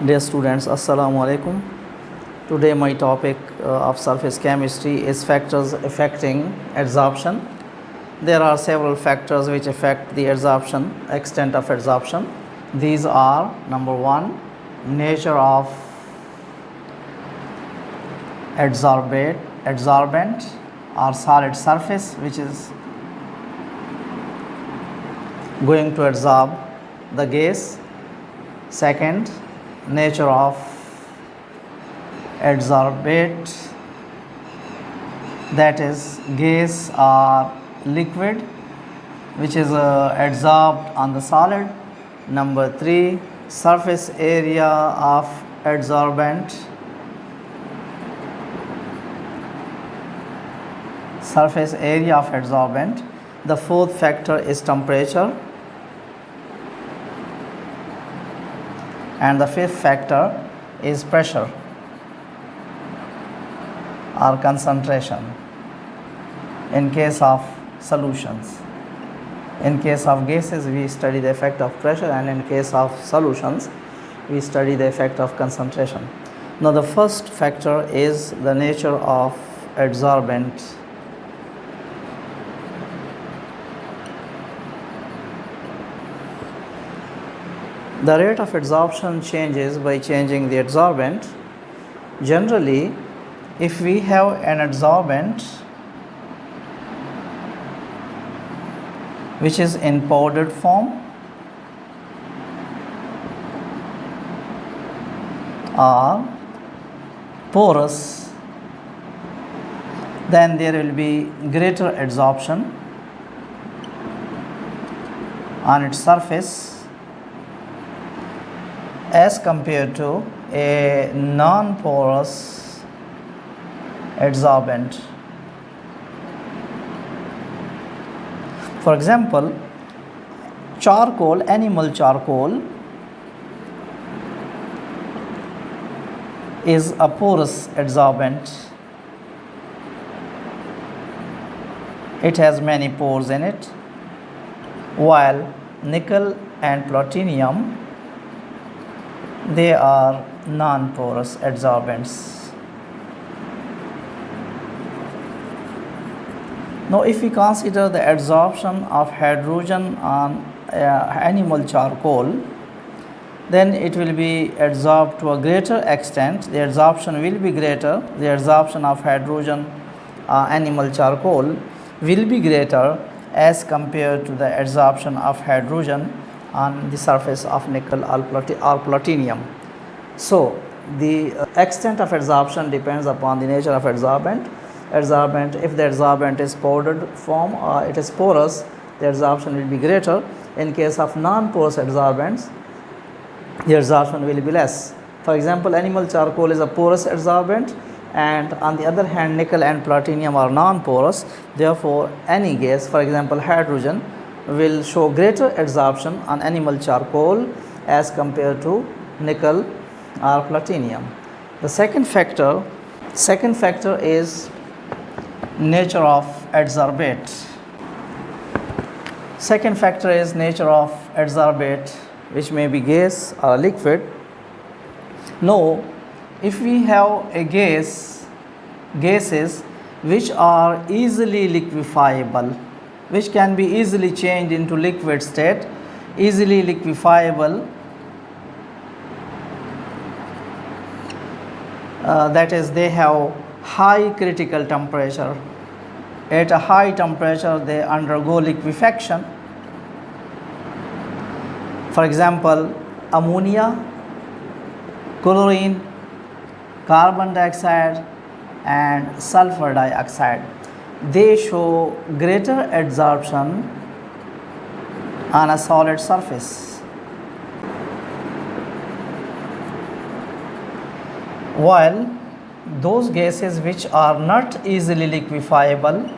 Dear students, Assalamu alaikum. Today my topic of surface chemistry is factors affecting adsorption. There are several factors which affect the adsorption, extent of adsorption. These are: number one, nature of adsorbent or solid surface which is going to adsorb the gas. Second, nature of adsorbate, that is gas or liquid which is adsorbed on the solid. Number three, surface area of adsorbent. Surface area of adsorbent. The fourth factor is temperature. And the fifth factor is pressure or concentration in case of solutions. In case of gases, we study the effect of pressure, and in case of solutions, we study the effect of concentration. Now, the first factor is the nature of adsorbent. The rate of adsorption changes by changing the adsorbent. Generally, if we have an adsorbent which is in powdered form or porous, then there will be greater adsorption on its surface as compared to a non-porous adsorbent. For example, charcoal, animal charcoal, is a porous adsorbent. It has many pores in it, while nickel and platinum, they are non-porous adsorbents. Now, if we consider the adsorption of hydrogen on animal charcoal, then it will be adsorbed to a greater extent. The adsorption will be greater. The adsorption of hydrogen animal charcoal will be greater as compared to the adsorption of hydrogen on the surface of nickel or platinum. So, the extent of adsorption depends upon the nature of adsorbent. If the adsorbent is powdered form or it is porous, the adsorption will be greater. In case of non-porous adsorbents, the adsorption will be less. For example, animal charcoal is a porous adsorbent, and on the other hand, nickel and platinum are non-porous. Therefore, any gas, for example hydrogen, will show greater adsorption on animal charcoal as compared to nickel or platinum. The second factor is nature of adsorbate. Second factor is nature of adsorbate, which may be gas or liquid. Now, if we have a gases which are easily liquefiable, which can be easily changed into liquid state, easily liquefiable, that is, they have high critical temperature. At a high temperature, they undergo liquefaction. For example, ammonia, chlorine, carbon dioxide, and sulfur dioxide. They show greater adsorption on a solid surface, while those gases which are not easily liquefiable,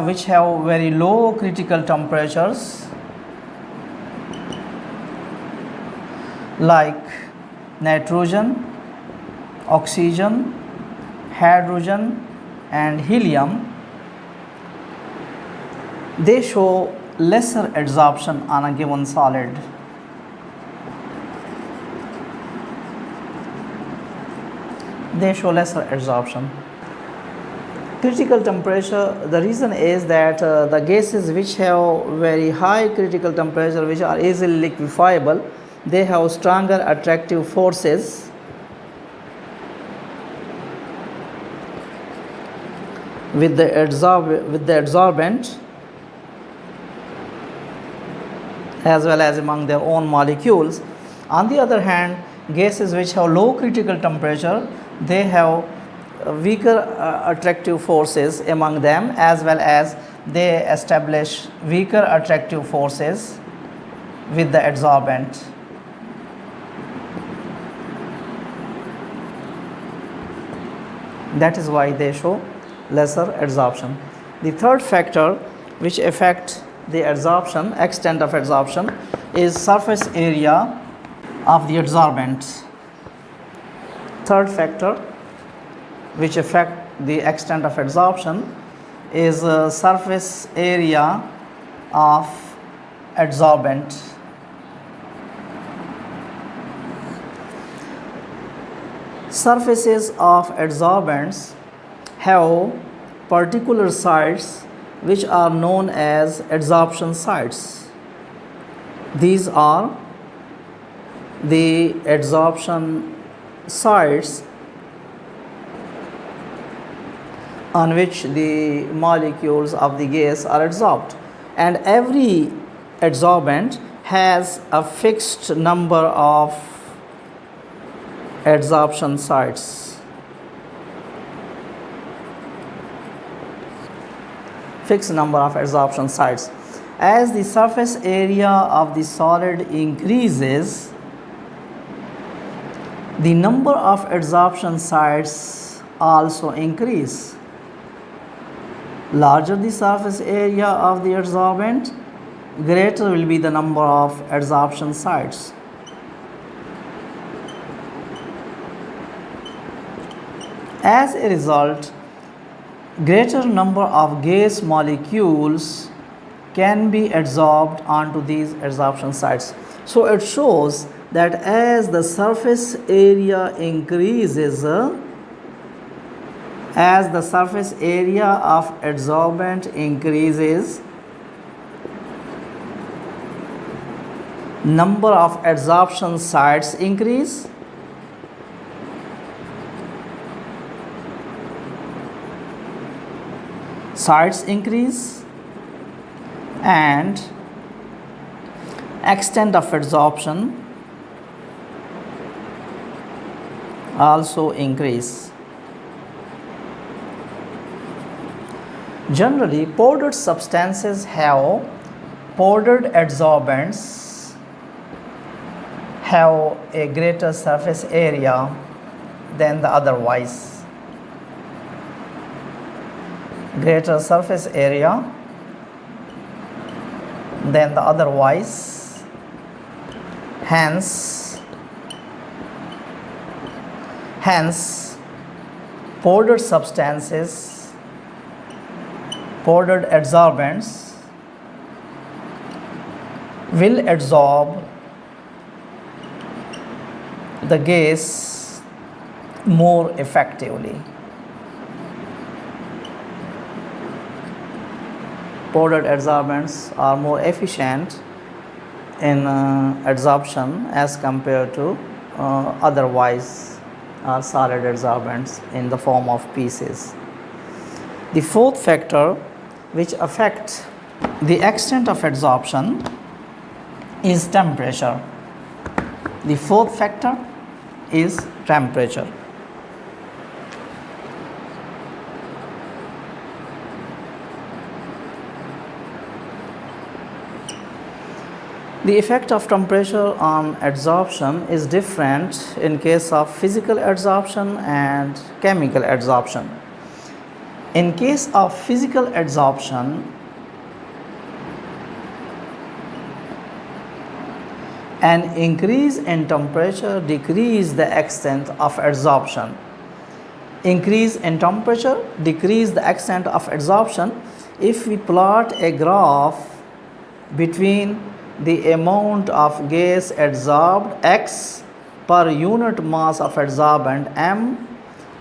which have very low critical temperatures, like nitrogen, oxygen, hydrogen, and helium, they show lesser adsorption on a given solid. They show lesser adsorption. Critical temperature, the reason is that the gases which have very high critical temperature, which are easily liquefiable, they have stronger attractive forces with the adsorbent as well as among their own molecules. On the other hand, gases which have low critical temperature, they have weaker attractive forces among them, as well as they establish weaker attractive forces with the adsorbent. That is why they show lesser adsorption. The third factor which affects the adsorption, extent of adsorption, is surface area of the adsorbent. Third factor which affect the extent of adsorption is surface area of adsorbent. Surfaces of adsorbents have particular sites which are known as adsorption sites. These are the adsorption sites on which the molecules of the gas are adsorbed, and every adsorbent has a fixed number of adsorption sites. Fixed number of adsorption sites. As the surface area of the solid increases, the number of adsorption sites also increase. Larger the surface area of the adsorbent, greater will be the number of adsorption sites. As a result, greater number of gas molecules can be adsorbed onto these adsorption sites. So it shows that as the surface area increases, as the surface area of adsorbent increases, number of adsorption sites increase, sites increase, and extent of adsorption also increase. Generally, powdered substances have powdered adsorbents have a greater surface area than the otherwise. Greater surface area than the otherwise. Hence, powdered substances, powdered adsorbents will adsorb the gas more effectively. Powdered adsorbents are more efficient in adsorption as compared to otherwise solid adsorbents in the form of pieces. The fourth factor which affects the extent of adsorption is temperature. The fourth factor is temperature. The effect of temperature on adsorption is different in case of physical adsorption and chemical adsorption. In case of physical adsorption, an increase in temperature decreases the extent of adsorption. Increase in temperature decrease the extent of adsorption. If we plot a graph between the amount of gas adsorbed x per unit mass of adsorbent m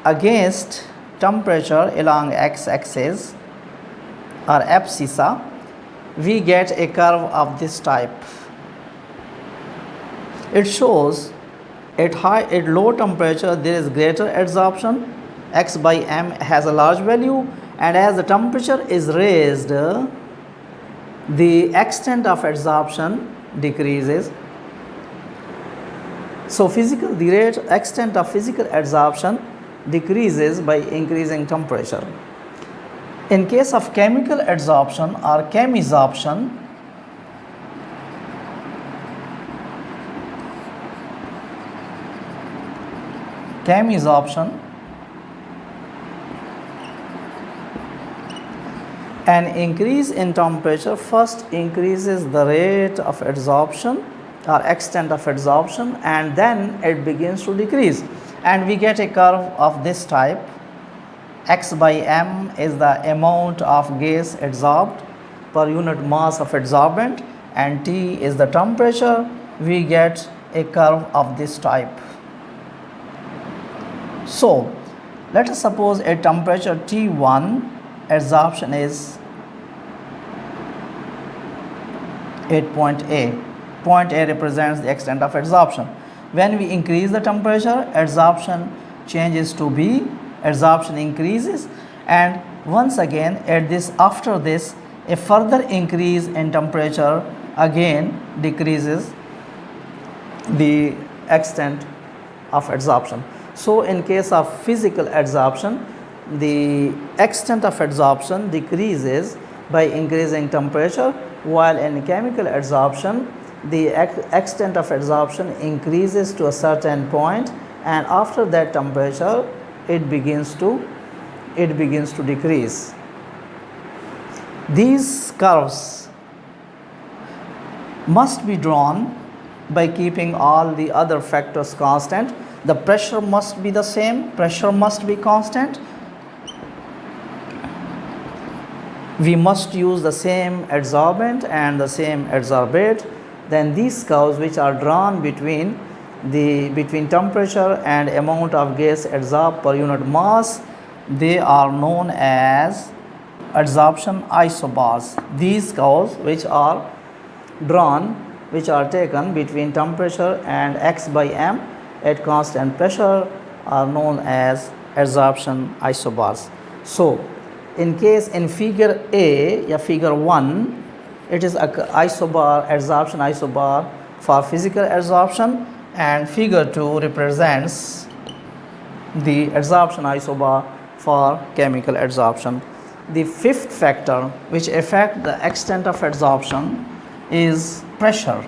against temperature along x-axis or abscissa, we get a curve of this type. It shows at low temperature there is greater adsorption, x by m has a large value, and as the temperature is raised, the extent of adsorption decreases. So the rate extent of physical adsorption decreases by increasing temperature. In case of chemical adsorption or chemisorption, an increase in temperature first increases the rate of adsorption or extent of adsorption, and then it begins to decrease, and we get a curve of this type. X by m is the amount of gas adsorbed per unit mass of adsorbent, and T is the temperature. We get a curve of this type. So let us suppose at temperature T1 adsorption is at point A. Point A represents the extent of adsorption. When we increase the temperature, adsorption changes to B, adsorption increases, and once again after this a further increase in temperature again decreases the extent of adsorption. So in case of physical adsorption, the extent of adsorption decreases by increasing temperature, while in chemical adsorption the extent of adsorption increases to a certain point, and after that temperature it begins to decrease. These curves must be drawn by keeping all the other factors constant. The pressure must be the same, pressure must be constant. We must use the same adsorbent and the same adsorbate. Then these curves which are drawn between temperature and amount of gas adsorbed per unit mass, they are known as adsorption isobars. These curves which are drawn, which are taken between temperature and x by m at constant pressure, are known as adsorption isobars. So in figure A, figure 1, it is adsorption isobar for physical adsorption, and figure 2 represents the adsorption isobar for chemical adsorption. The fifth factor which affects the extent of adsorption is pressure.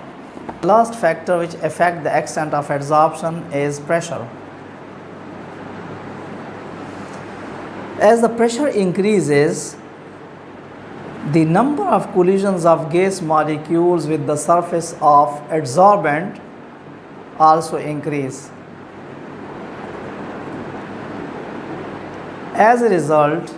The last factor which affects the extent of adsorption is pressure. As the pressure increases, the number of collisions of gas molecules with the surface of adsorbent also increase. As a result,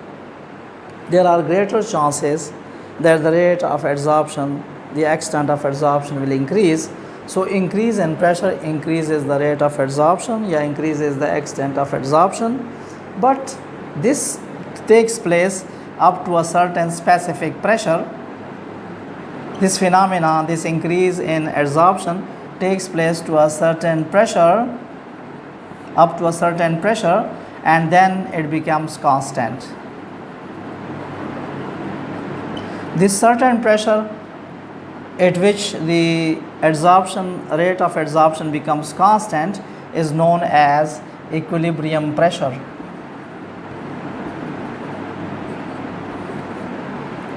there are greater chances that the rate of adsorption, the extent of adsorption will increase. So increase in pressure increases the rate of adsorption, increases the extent of adsorption, but this takes place up to a certain specific pressure. This phenomenon, this increase in adsorption takes place to a certain pressure, up to a certain pressure, and then it becomes constant. This certain pressure at which the rate of adsorption becomes constant is known as equilibrium pressure.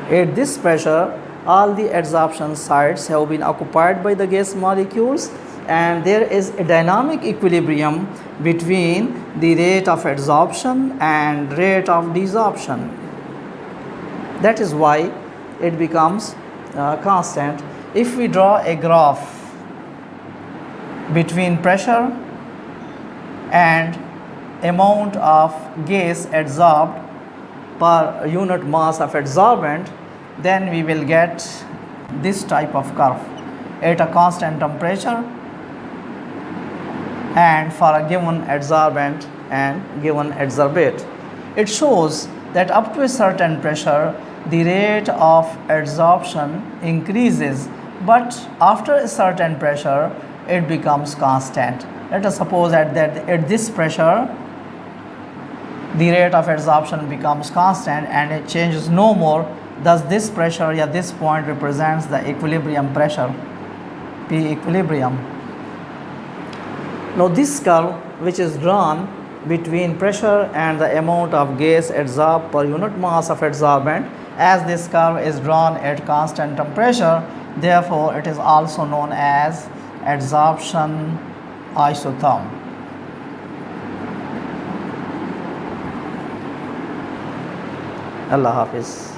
At this pressure, all the adsorption sites have been occupied by the gas molecules, and there is a dynamic equilibrium between the rate of adsorption and rate of desorption. That is why it becomes constant. If we draw a graph between pressure and amount of gas adsorbed per unit mass of adsorbent, then we will get this type of curve at a constant temperature and for a given adsorbent and given adsorbate. It shows that up to a certain pressure the rate of adsorption increases, but after a certain pressure it becomes constant. Let us suppose at this pressure the rate of adsorption becomes constant and it changes no more. Thus this pressure at this point represents the equilibrium pressure, P equilibrium. Now this curve which is drawn between pressure and the amount of gas adsorbed per unit mass of adsorbent, as this curve is drawn at constant temperature, therefore it is also known as adsorption isotherm. Allah Hafiz.